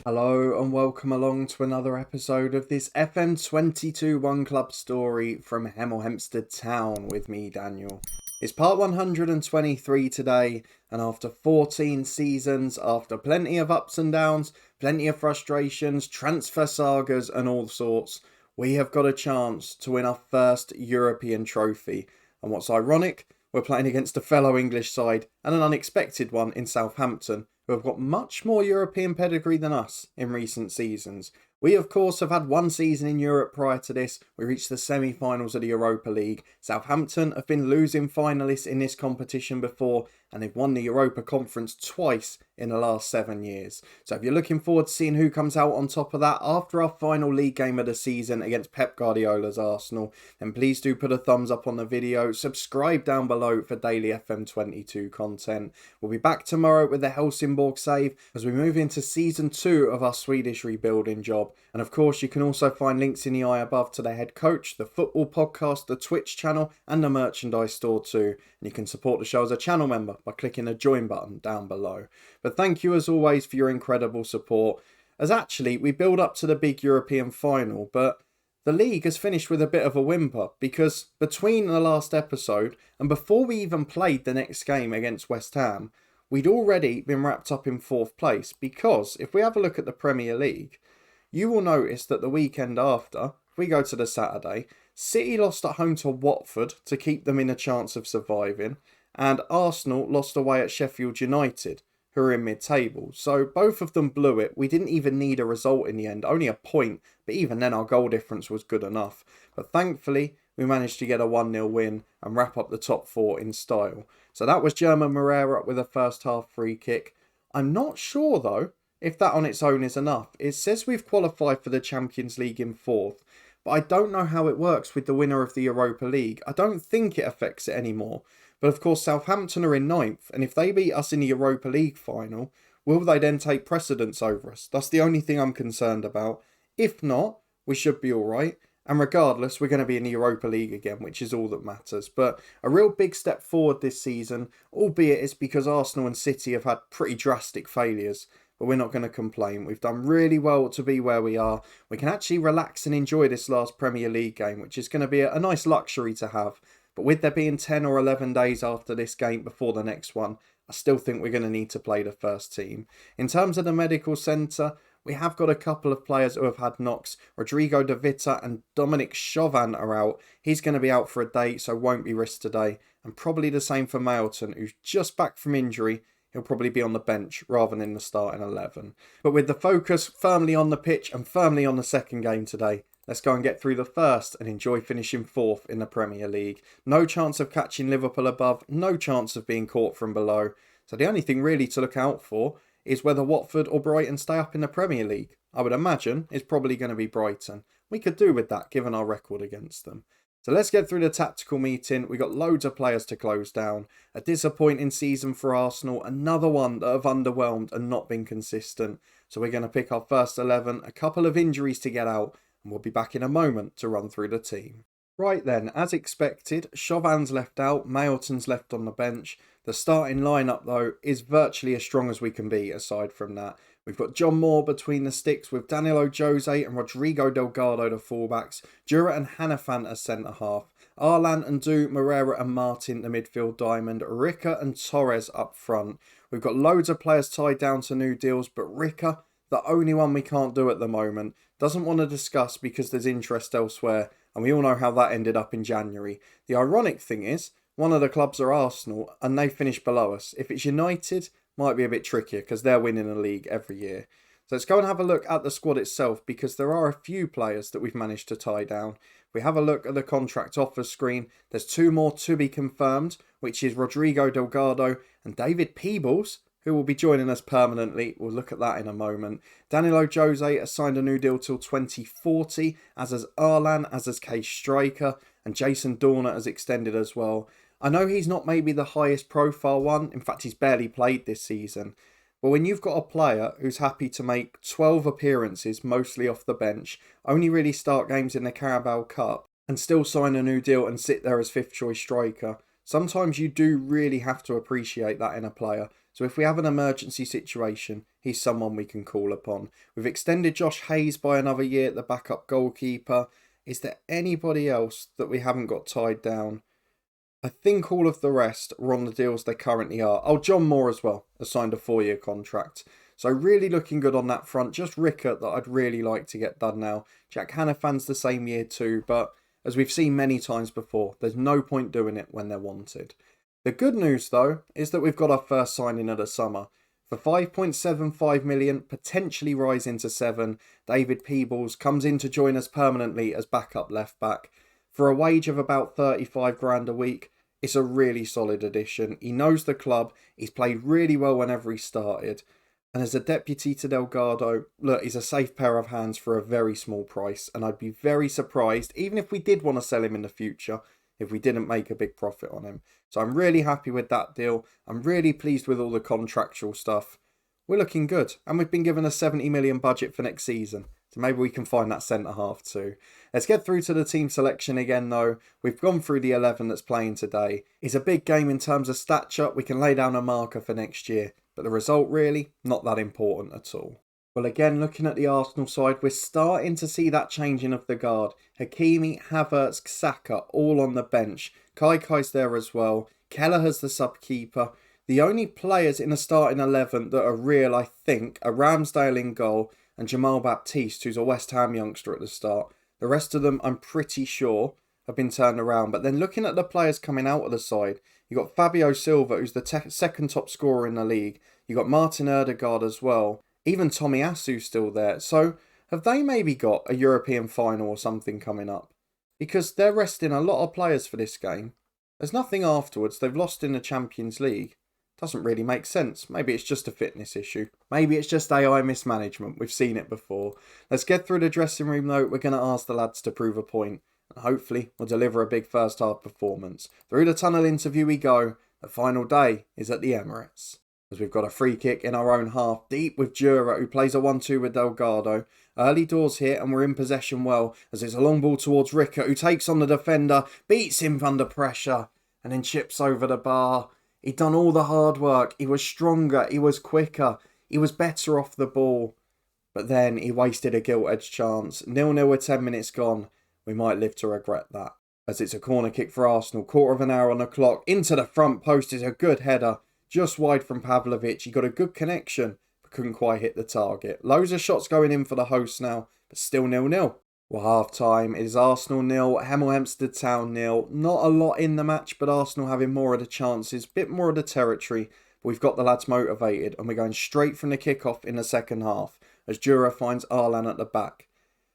Hello and welcome along to another episode of this FM22 One Club story from Hemel Hempstead Town with me, Daniel. It's part 123 today, and after 14 seasons, after plenty of ups and downs, plenty of frustrations, transfer sagas and all sorts, we have got a chance to win our first European trophy. And what's ironic, we're playing against a fellow English side and an unexpected one in Southampton, who have got much more European pedigree than us in recent seasons. We, of course, have had one season in Europe prior to this. We reached the semi-finals of the Europa League. Southampton have been losing finalists in this competition before, and they've won the Europa Conference twice in the last 7 years. So if you're looking forward to seeing who comes out on top of that after our final league game of the season against Pep Guardiola's Arsenal, then please do put a thumbs up on the video, subscribe down below for daily FM22 content. We'll be back tomorrow with the Helsingborg save as we move into season 2 of our Swedish rebuilding job. And of course, you can also find links in the eye above to the head coach, the football podcast, the Twitch channel, and the merchandise store too. And you can support the show as a channel member by clicking the join button down below. But thank you as always for your incredible support. As actually, we build up to the big European final, but the league has finished with a bit of a whimper because between the last episode and before we even played the next game against West Ham, we'd already been wrapped up in 4th place because if we have a look at the Premier League, you will notice that the weekend after, if we go to the Saturday, City lost at home to Watford to keep them in a chance of surviving, and Arsenal lost away at Sheffield United, who are in mid-table. So both of them blew it. We didn't even need a result in the end, only a point, but even then our goal difference was good enough. But thankfully, we managed to get a 1-0 win and wrap up the top 4 in style. So that was German Moreira with a first half free kick. I'm not sure though if that on its own is enough. It says we've qualified for the Champions League in 4th, but I don't know how it works with the winner of the Europa League. I don't think it affects it anymore. But of course, Southampton are in 9th, and if they beat us in the Europa League final, will they then take precedence over us? That's the only thing I'm concerned about. If not, we should be alright. And regardless, we're going to be in the Europa League again, which is all that matters. But a real big step forward this season, albeit it's because Arsenal and City have had pretty drastic failures. But we're not going to complain. We've done really well to be where we are. We can actually relax and enjoy this last Premier League game, which is going to be a nice luxury to have. But with there being 10 or 11 days after this game before the next one, I still think we're going to need to play the first team. In terms of the medical centre, we have got a couple of players who have had knocks. Rodrigo De Vita and Dominic Chauvin are out. He's going to be out for a day, so won't be risked today. And probably the same for Mailton, who's just back from injury. He'll probably be on the bench rather than in the starting 11. But with the focus firmly on the pitch and firmly on the second game today, let's go and get through the first and enjoy finishing 4th in the Premier League. No chance of catching Liverpool above, no chance of being caught from below. So the only thing really to look out for is whether Watford or Brighton stay up in the Premier League. I would imagine it's probably going to be Brighton. We could do with that given our record against them. So let's get through the tactical meeting. We got loads of players to close down. A disappointing season for Arsenal. Another one that have underwhelmed and not been consistent. So we're going to pick our first 11. A couple of injuries to get out. And we'll be back in a moment to run through the team. Right then, as expected, Chauvin's left out. Mailton's left on the bench. The starting lineup though is virtually as strong as we can be aside from that. We've got John Moore between the sticks with Danilo Jose and Rodrigo Delgado the fullbacks, Jura and Hannafan as centre-half, Arlan and Du, Moreira and Martin the midfield diamond, Rica and Torres up front. We've got loads of players tied down to new deals, but Rica, the only one we can't do at the moment, doesn't want to discuss because there's interest elsewhere, and we all know how that ended up in January. The ironic thing is, one of the clubs are Arsenal, and they finished below us. If it's United, might be a bit trickier because they're winning the league every year. So let's go and have a look at the squad itself because there are a few players that we've managed to tie down. If we have a look at the contract offers screen, there's 2 more to be confirmed, which is Rodrigo Delgado and David Peebles, who will be joining us permanently. We'll look at that in a moment. Danilo Jose has signed a new deal till 2040, as has Arlan, as has Kay Striker, and Jason Dorner has extended as well. I know he's not maybe the highest profile one. In fact, he's barely played this season. But when you've got a player who's happy to make 12 appearances, mostly off the bench, only really start games in the Carabao Cup, and still sign a new deal and sit there as 5th choice striker, sometimes you do really have to appreciate that in a player. So if we have an emergency situation, he's someone we can call upon. We've extended Josh Hayes by another year at the backup goalkeeper. Is there anybody else that we haven't got tied down? I think all of the rest are on the deals they currently are. Oh, John Moore as well has signed a 4-year contract. So really looking good on that front. Just Rickett that I'd really like to get done now. Jack Hanafan's the same year too, but as we've seen many times before, there's no point doing it when they're wanted. The good news though is that we've got our first signing of the summer. For 5.75 million, potentially rising to 7, David Peebles comes in to join us permanently as backup left back. For a wage of about 35 grand a week, it's a really solid addition. He knows the club, he's played really well whenever he started. And as a deputy to Delgado, look, he's a safe pair of hands for a very small price. And I'd be very surprised, even if we did want to sell him in the future, if we didn't make a big profit on him. So I'm really happy with that deal. I'm really pleased with all the contractual stuff. We're looking good. And we've been given a 70 million budget for next season. So maybe we can find that centre-half too. Let's get through to the team selection again though. We've gone through the 11 that's playing today. It's a big game in terms of stature. We can lay down a marker for next year. But the result really, not that important at all. Well, again, looking at the Arsenal side, we're starting to see that changing of the guard. Hakimi, Havertz, Saka, all on the bench. Kai's there as well. Kelleher's the sub-keeper. The only players in the starting 11 that are real, I think, are Ramsdale in goal and Jamal Baptiste, who's a West Ham youngster at the start. The rest of them, I'm pretty sure, have been turned around. But then looking at the players coming out of the side, you've got Fabio Silva, who's the second top scorer in the league. You've got Martin Ødegaard as well. Even Tommy Asu's still there. So have they maybe got a European final or something coming up? Because they're resting a lot of players for this game. There's nothing afterwards. They've lost in the Champions League. Doesn't really make sense. Maybe it's just a fitness issue. Maybe it's just AI mismanagement. We've seen it before. Let's get through the dressing room though. We're going to ask the lads to prove a point. And hopefully we'll deliver a big first half performance. Through the tunnel interview we go. The final day is at the Emirates. As we've got a free kick in our own half, deep with Jura, who plays a 1-2 with Delgado. Early doors here, and we're in possession well, as it's a long ball towards Rickett, who takes on the defender, beats him under pressure, and then chips over the bar. He'd done all the hard work. He was stronger, he was quicker, he was better off the ball. But then he wasted a gilt-edged chance. 0-0 with 10 minutes gone. We might live to regret that. As it's a corner kick for Arsenal, quarter of an hour on the clock. Into the front post is a good header. Just wide from Pavlovic. He got a good connection, but couldn't quite hit the target. Loads of shots going in for the hosts now, but still 0-0. Well, half-time, it is Arsenal 0, Hemel Hempstead Town 0. Not a lot in the match, but Arsenal having more of the chances, bit more of the territory. But we've got the lads motivated, and we're going straight from the kick-off in the second half, as Jura finds Arlan at the back.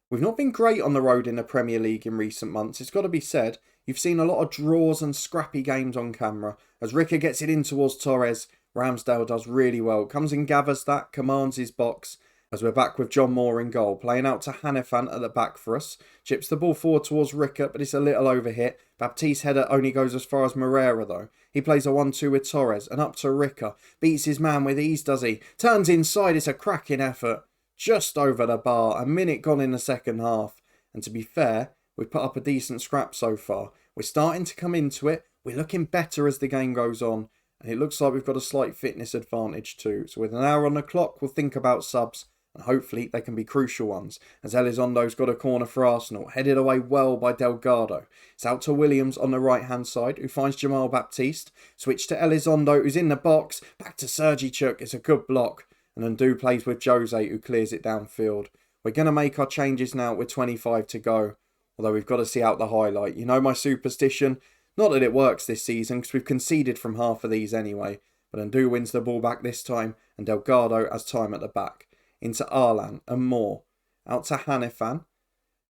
We've not been great on the road in the Premier League in recent months, it's got to be said. You've seen a lot of draws and scrappy games on camera. As Rickett gets it in towards Torres, Ramsdale does really well. Comes and gathers that, commands his box. As we're back with John Moore in goal, playing out to Hanifan at the back for us. Chips the ball forward towards Rickett, but it's a little overhit. Baptiste's header only goes as far as Moreira though. He plays a 1-2 with Torres, and up to Rickett. Beats his man with ease, does he? Turns inside, it's a cracking effort. Just over the bar, a minute gone in the second half. And to be fair, we've put up a decent scrap so far. We're starting to come into it. We're looking better as the game goes on. And it looks like we've got a slight fitness advantage too. So with an hour on the clock, we'll think about subs. And hopefully they can be crucial ones. As Elizondo's got a corner for Arsenal. Headed away well by Delgado. It's out to Williams on the right hand side, who finds Jamal Baptiste. Switch to Elizondo, who's in the box. Back to Sergi Chuk. It's a good block. And Undo plays with Jose, who clears it downfield. We're going to make our changes now with 25 to go. Although we've got to see out the highlight. You know my superstition? Not that it works this season, because we've conceded from half of these anyway. But Undo wins the ball back this time, and Delgado has time at the back. Into Arlan and Moore. Out to Hanifan.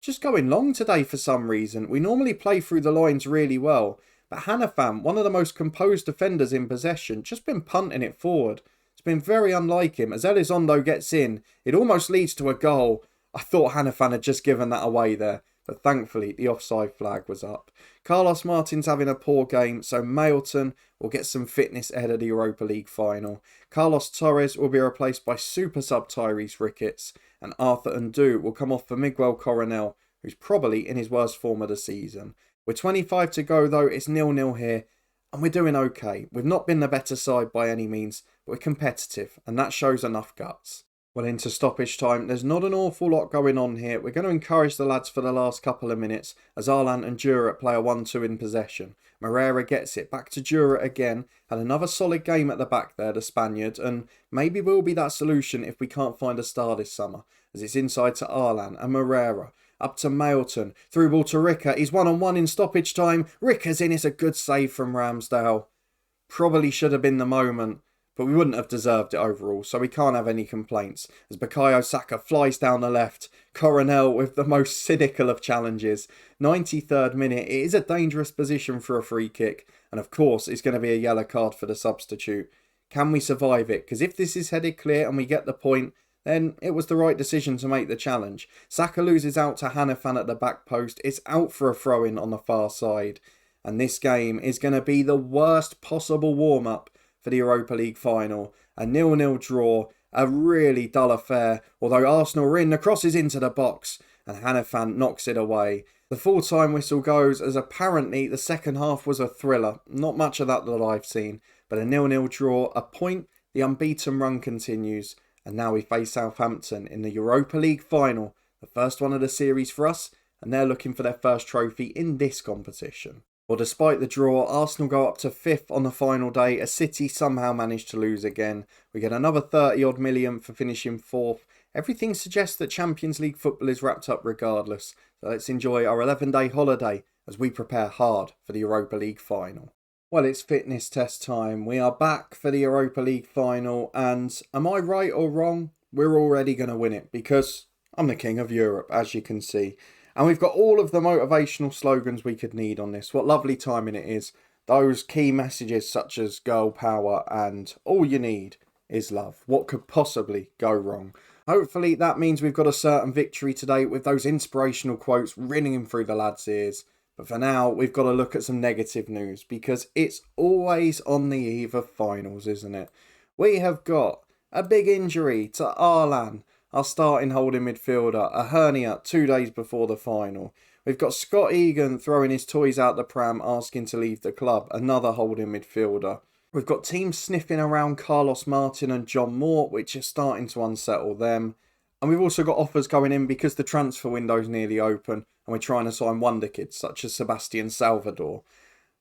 Just going long today for some reason. We normally play through the lines really well. But Hanifan, one of the most composed defenders in possession, just been punting it forward. It's been very unlike him. As Elizondo gets in, it almost leads to a goal. I thought Hanifan had just given that away there. But thankfully, the offside flag was up. Carlos Martin's having a poor game, so Mailton will get some fitness ahead of the Europa League final. Carlos Torres will be replaced by super sub Tyrese Ricketts, and Arthur Ndu will come off for Miguel Coronel, who's probably in his worst form of the season. With 25 to go though, it's 0-0 here. and we're doing okay. We've not been the better side by any means, but we're competitive, and that shows enough guts. Well, into stoppage time, there's not an awful lot going on here. We're going to encourage the lads for the last couple of minutes as Arlan and Jura play a 1-2 in possession. Moreira gets it, back to Jura again, and another solid game at the back there, the Spaniard, and maybe we'll be that solution if we can't find a star this summer, as it's inside to Arlan and Moreira. Up to Mailton, through ball to Ricker, he's 1-on-1 in stoppage time, Ricker's in, it's a good save from Ramsdale. Probably should have been the moment, but we wouldn't have deserved it overall, so we can't have any complaints, as Bukayo Saka flies down the left, Coronel with the most cynical of challenges. 93rd minute, it is a dangerous position for a free kick, and of course it's going to be a yellow card for the substitute. Can we survive it? Because if this is headed clear and we get the point, then it was the right decision to make the challenge. Saka loses out to Hanifan at the back post, it's out for a throw-in on the far side, and this game is going to be the worst possible warm-up for the Europa League final. A 0-0 draw, a really dull affair, although Arsenal are in, the cross is into the box, and Hanifan knocks it away. The full-time whistle goes as apparently the second half was a thriller. Not much of that I've seen, but a 0-0 draw, a point, the unbeaten run continues, and now we face Southampton in the Europa League final, the first one of the series for us, and they're looking for their first trophy in this competition. Well, despite the draw, Arsenal go up to 5th on the final day as City somehow managed to lose again. We get another 30-odd million for finishing 4th. Everything suggests that Champions League football is wrapped up regardless. So let's enjoy our 11-day holiday as we prepare hard for the Europa League final. Well, it's fitness test time. We are back for the Europa League final, and am I right or wrong? We're already going to win it because I'm the king of Europe, as you can see. And we've got all of the motivational slogans we could need on this. What lovely timing it is. Those key messages such as girl power and all you need is love. What could possibly go wrong? Hopefully that means we've got a certain victory today with those inspirational quotes ringing through the lads' ears. But for now, we've got to look at some negative news because it's always on the eve of finals, isn't it? We have got a big injury to Arlan, our starting holding midfielder, a hernia 2 days before the final. We've got Scott Egan throwing his toys out the pram asking to leave the club, another holding midfielder. We've got teams sniffing around Carlos Martin and John Moore, which is starting to unsettle them. And we've also got offers going in because the transfer window's nearly open and we're trying to sign wonder kids such as Sebastian Salvador.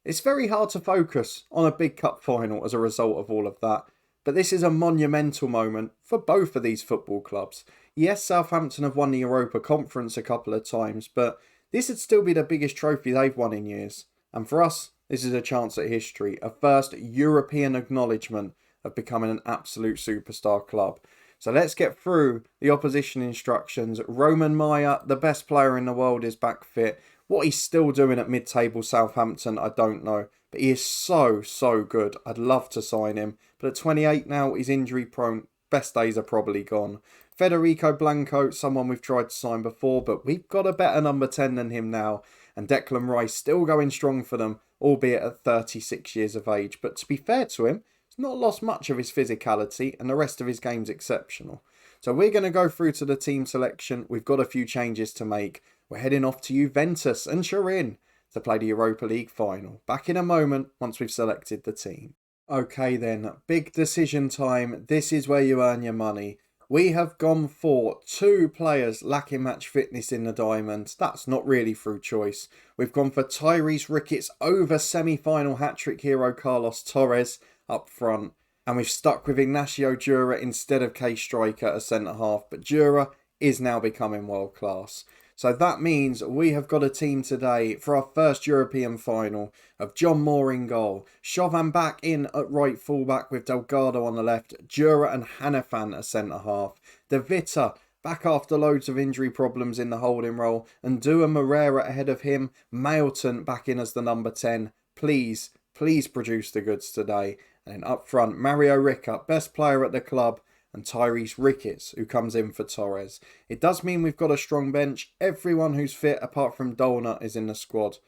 It's very hard to focus on a big cup final as a result of all of that. But this is a monumental moment for both of these football clubs. Yes, Southampton have won the Europa Conference a couple of times, but this would still be the biggest trophy they've won in years. And for us, this is a chance at history, a first European acknowledgement of becoming an absolute superstar club. So let's get through the opposition instructions. Roman Maya, the best player in the world, is back fit. What he's still doing at mid-table Southampton, I don't know. But he is so good. I'd love to sign him. But at 28 now, he's injury prone. Best days are probably gone. Federico Blanco, someone we've tried to sign before, but we've got a better number 10 than him now. And Declan Rice still going strong for them, albeit at 36 years of age. But to be fair to him, he's not lost much of his physicality and the rest of his game's exceptional. So we're going to go through to the team selection. We've got a few changes to make. We're heading off to Juventus and Turin to play the Europa League final. Back in a moment once we've selected the team. Okay then, big decision time. This is where you earn your money. We have gone for 2 players lacking match fitness in the diamond. That's not really through choice. We've gone for Tyrese Ricketts over semi-final hat-trick hero Carlos Torres up front. And we've stuck with Ignacio Jura instead of K-Striker as centre-half. But Jura is now becoming world-class. So that means we have got a team today for our first European final of John Moore in goal, Chauvin back in at right fullback with Delgado on the left, Jura and Hanifan as centre-half, De Vita back after loads of injury problems in the holding role, and Dua Moreira ahead of him, Mailton back in as the number 10. Please produce the goods today. And then up front, Mario Rica, best player at the club, and Tyrese Ricketts, who comes in for Torres. It does mean we've got a strong bench. Everyone who's fit, apart from Dolna, is in the squad.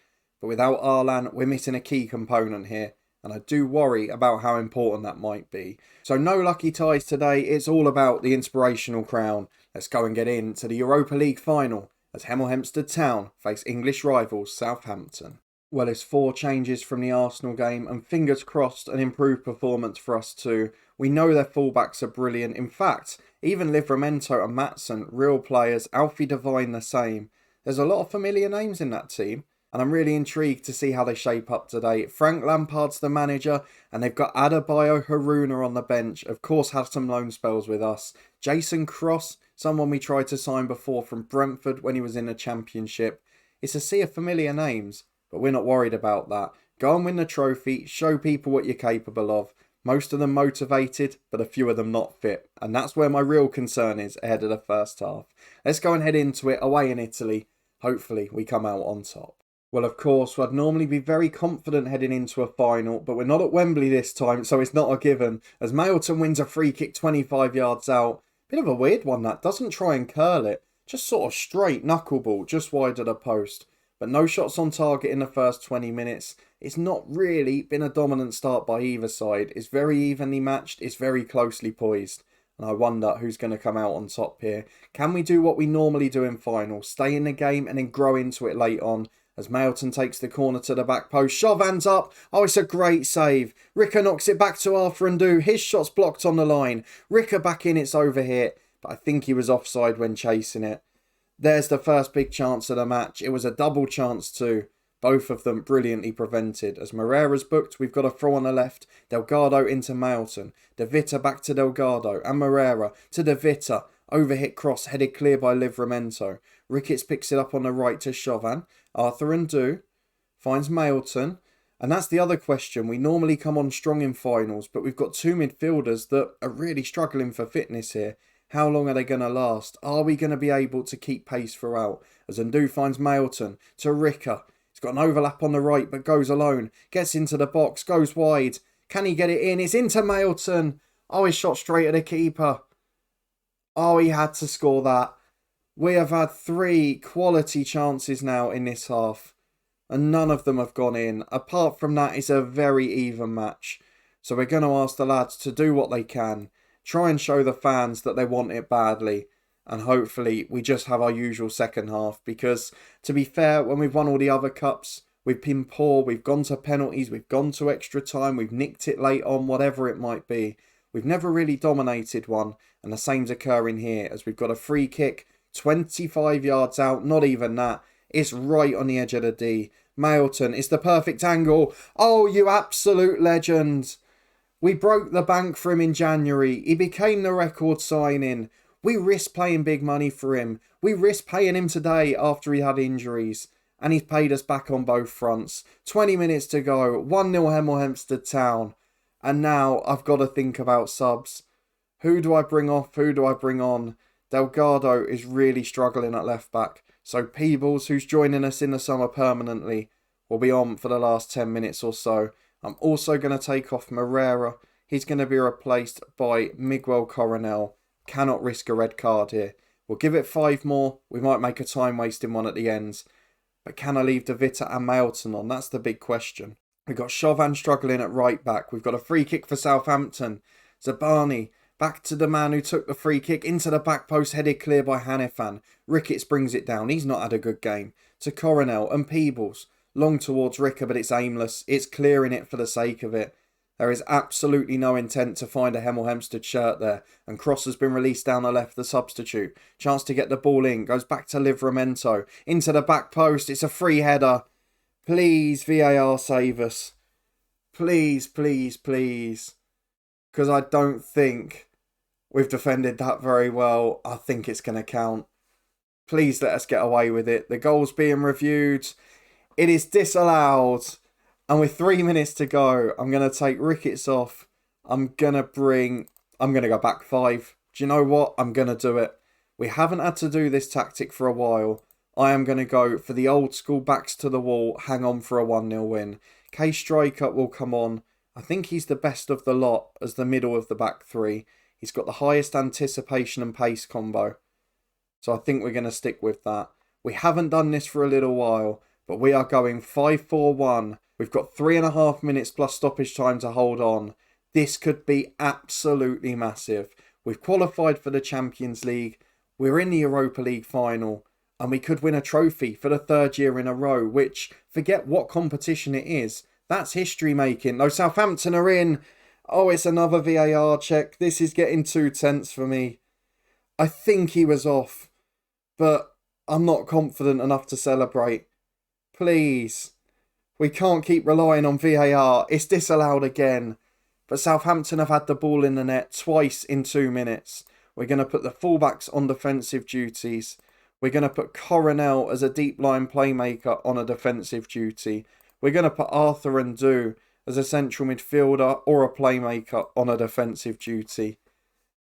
But without Arlan, we're missing a key component here. And I do worry about how important that might be. So no lucky ties today. It's all about the inspirational crown. Let's go and get into the Europa League final as Hemel Hempstead Town face English rivals Southampton. Well, it's 4 changes from the Arsenal game, and fingers crossed an improved performance for us too. We know their fullbacks are brilliant. In fact, even Livramento and Maatsen, real players, Alfie Devine the same. There's a lot of familiar names in that team, and I'm really intrigued to see how they shape up today. Frank Lampard's the manager, and they've got Adebayo Haruna on the bench. Of course, had some loan spells with us. Jason Cross, someone we tried to sign before from Brentford when he was in the Championship. It's a sea of familiar names, but we're not worried about that. Go and win the trophy, show people what you're capable of. Most of them motivated, but a few of them not fit. And that's where my real concern is ahead of the first half. Let's go and head into it away in Italy. Hopefully we come out on top. Well, of course, I'd normally be very confident heading into a final, but we're not at Wembley this time, so it's not a given. As Mailton wins a free kick 25 yards out. Bit of a weird one that, doesn't try and curl it. Just sort of straight knuckleball, just wide of the post. But no shots on target in the first 20 minutes. It's not really been a dominant start by either side. It's very evenly matched. It's very closely poised. And I wonder who's going to come out on top here. Can we do what we normally do in finals? Stay in the game and then grow into it late on. As Mailton takes the corner to the back post. Chauvin's up. Oh, it's a great save. Ricker knocks it back to Arthur Ndu. His shot's blocked on the line. Ricker back in. It's over here. But I think he was offside when chasing it. There's the first big chance of the match. It was a double chance too. Both of them brilliantly prevented. As Moreira's booked, we've got a throw on the left. Delgado into Mailton. De Vita back to Delgado. And Moreira to De Vita. Overhit cross headed clear by Livramento. Ricketts picks it up on the right to Chauvin. Arthur Ndu finds Mailton. And that's the other question. We normally come on strong in finals, but we've got 2 midfielders that are really struggling for fitness here. How long are they going to last? Are we going to be able to keep pace throughout? As Ndu finds Mailton to Ricker. He's got an overlap on the right but goes alone. Gets into the box, goes wide. Can he get it in? It's into Mailton. Oh, he's shot straight at the keeper. Oh, he had to score that. We have had 3 quality chances now in this half. And none of them have gone in. Apart from that, it's a very even match. So we're going to ask the lads to do what they can. Try and show the fans that they want it badly. And hopefully we just have our usual second half. Because to be fair, when we've won all the other cups, we've been poor. We've gone to penalties. We've gone to extra time. We've nicked it late on, whatever it might be. We've never really dominated one. And the same's occurring here as we've got a free kick 25 yards out. Not even that. It's right on the edge of the D. Mailton, it's the perfect angle. Oh, you absolute legend. We broke the bank for him in January. He became the record signing. We risked paying big money for him. We risked paying him today after he had injuries. And he's paid us back on both fronts. 20 minutes to go. 1-0 Hemel Hempstead Town. And now I've got to think about subs. Who do I bring off? Who do I bring on? Delgado is really struggling at left back. So Peebles, who's joining us in the summer permanently, will be on for the last 10 minutes or so. I'm also going to take off Moreira. He's going to be replaced by Miguel Coronel. Cannot risk a red card here. We'll give it 5 more. We might make a time wasting one at the ends. But can I leave De Vita and Mailton on? That's the big question. We've got Chauvin struggling at right back. We've got a free kick for Southampton. Zabani back to the man who took the free kick into the back post, headed clear by Hanifan. Ricketts brings it down. He's not had a good game. To Coronel and Peebles. Long towards Ricker, but it's aimless. It's clearing it for the sake of it. There is absolutely no intent to find a Hemel Hempstead shirt there. And Cross has been released down the left, the substitute. Chance to get the ball in. Goes back to Livramento. Into the back post. It's a free header. Please, VAR, save us. Please, please, please. Because I don't think we've defended that very well. I think it's going to count. Please let us get away with it. The goal's being reviewed. It is disallowed. And with 3 minutes to go, I'm going to take Ricketts off. I'm going to go back 5. Do you know what? I'm going to do it. We haven't had to do this tactic for a while. I am going to go for the old school backs to the wall, hang on for a 1-0 win. K Striker will come on. I think he's the best of the lot as the middle of the back 3. He's got the highest anticipation and pace combo. So I think we're going to stick with that. We haven't done this for a little while. But we are going 5-4-1. We've got 3.5 minutes plus stoppage time to hold on. This could be absolutely massive. We've qualified for the Champions League. We're in the Europa League final. And we could win a trophy for the 3rd year in a row. Which, forget what competition it is. That's history making. Though Southampton are in. Oh, it's another VAR check. This is getting too tense for me. I think he was off, but I'm not confident enough to celebrate. Please. We can't keep relying on VAR. It's disallowed again. But Southampton have had the ball in the net twice in 2 minutes. We're going to put the fullbacks on defensive duties. We're going to put Coronel as a deep line playmaker on a defensive duty. We're going to put Arthur and Do as a central midfielder or a playmaker on a defensive duty.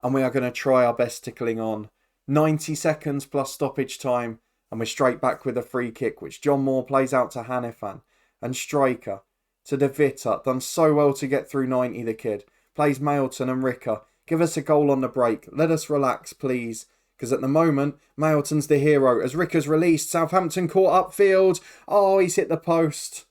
And we are going to try our best to cling on. 90 seconds plus stoppage time. And we're straight back with a free kick, which John Moore plays out to Hanifan. And striker to De Vita. Done so well to get through 90, the kid. Plays Mailton and Ricker. Give us a goal on the break. Let us relax, please. Because at the moment, Mailton's the hero. As Ricker's released, Southampton caught upfield. Oh, he's hit the post.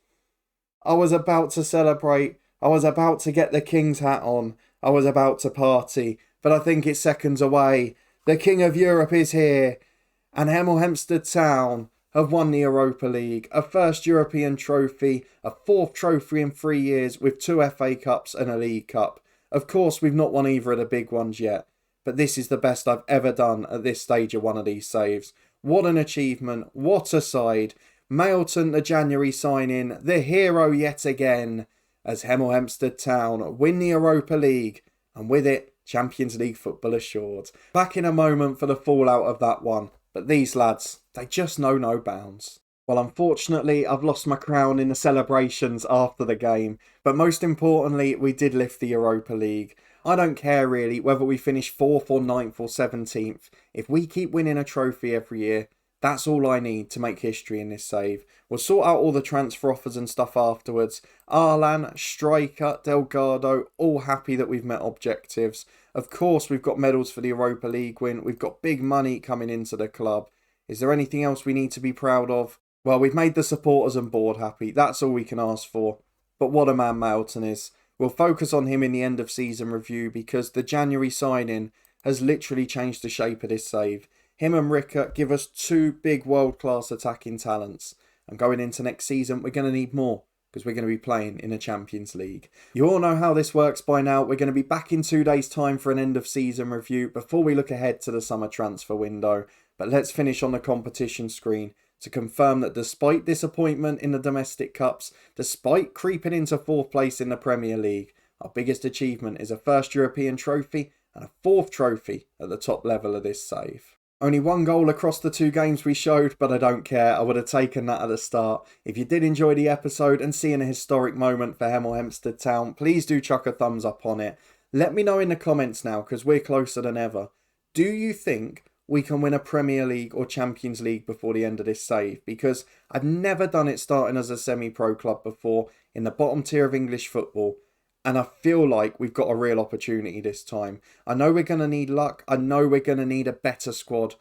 I was about to celebrate. I was about to get the King's hat on. I was about to party. But I think it's seconds away. The King of Europe is here. And Hemel Hempstead Town have won the Europa League. A first European trophy. A fourth trophy in 3 years with 2 FA Cups and a League Cup. Of course, we've not won either of the big ones yet. But this is the best I've ever done at this stage of one of these saves. What an achievement. What a side. Mailton, the January sign-in, the hero yet again, as Hemel Hempstead Town win the Europa League, and with it, Champions League football assured. Back in a moment for the fallout of that one, but these lads, they just know no bounds. Well, unfortunately, I've lost my crown in the celebrations after the game, but most importantly, we did lift the Europa League. I don't care really whether we finish 4th or 9th or 17th. If we keep winning a trophy every year, that's all I need to make history in this save. We'll sort out all the transfer offers and stuff afterwards. Arlan, Striker, Delgado, all happy that we've met objectives. Of course, we've got medals for the Europa League win. We've got big money coming into the club. Is there anything else we need to be proud of? Well, we've made the supporters and board happy. That's all we can ask for. But what a man Mailton is. We'll focus on him in the end of season review because the January sign-in has literally changed the shape of this save. Him and Ricker give us 2 big world-class attacking talents. And going into next season, we're going to need more because we're going to be playing in a Champions League. You all know how this works by now. We're going to be back in 2 days' time for an end-of-season review before we look ahead to the summer transfer window. But let's finish on the competition screen to confirm that despite disappointment in the domestic cups, despite creeping into 4th place in the Premier League, our biggest achievement is a first European trophy and a 4th trophy at the top level of this save. Only 1 goal across the 2 games we showed, but I don't care. I would have taken that at the start. If you did enjoy the episode and seeing a historic moment for Hemel Hempstead Town, please do chuck a thumbs up on it. Let me know in the comments now, because we're closer than ever. Do you think we can win a Premier League or Champions League before the end of this save? Because I've never done it starting as a semi-pro club before in the bottom tier of English football. And I feel like we've got a real opportunity this time. I know we're going to need luck. I know we're going to need a better squad.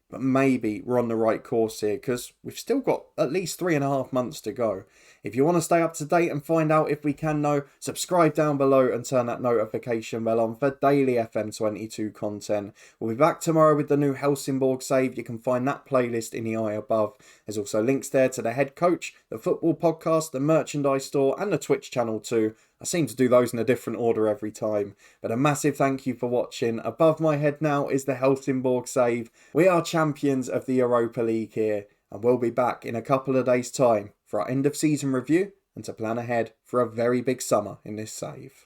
But maybe we're on the right course here because we've still got at least 3.5 months to go. If you want to stay up to date and find out if we can know, subscribe down below and turn that notification bell on for daily FM22 content. We'll be back tomorrow with the new Helsingborg save. You can find that playlist in the eye above. There's also links there to the head coach, the football podcast, the merchandise store and the Twitch channel too. I seem to do those in a different order every time. But a massive thank you for watching. Above my head now is the Helsingborg save. We are champions of the Europa League here. And we'll be back in a couple of days' time for our end of season review and to plan ahead for a very big summer in this save.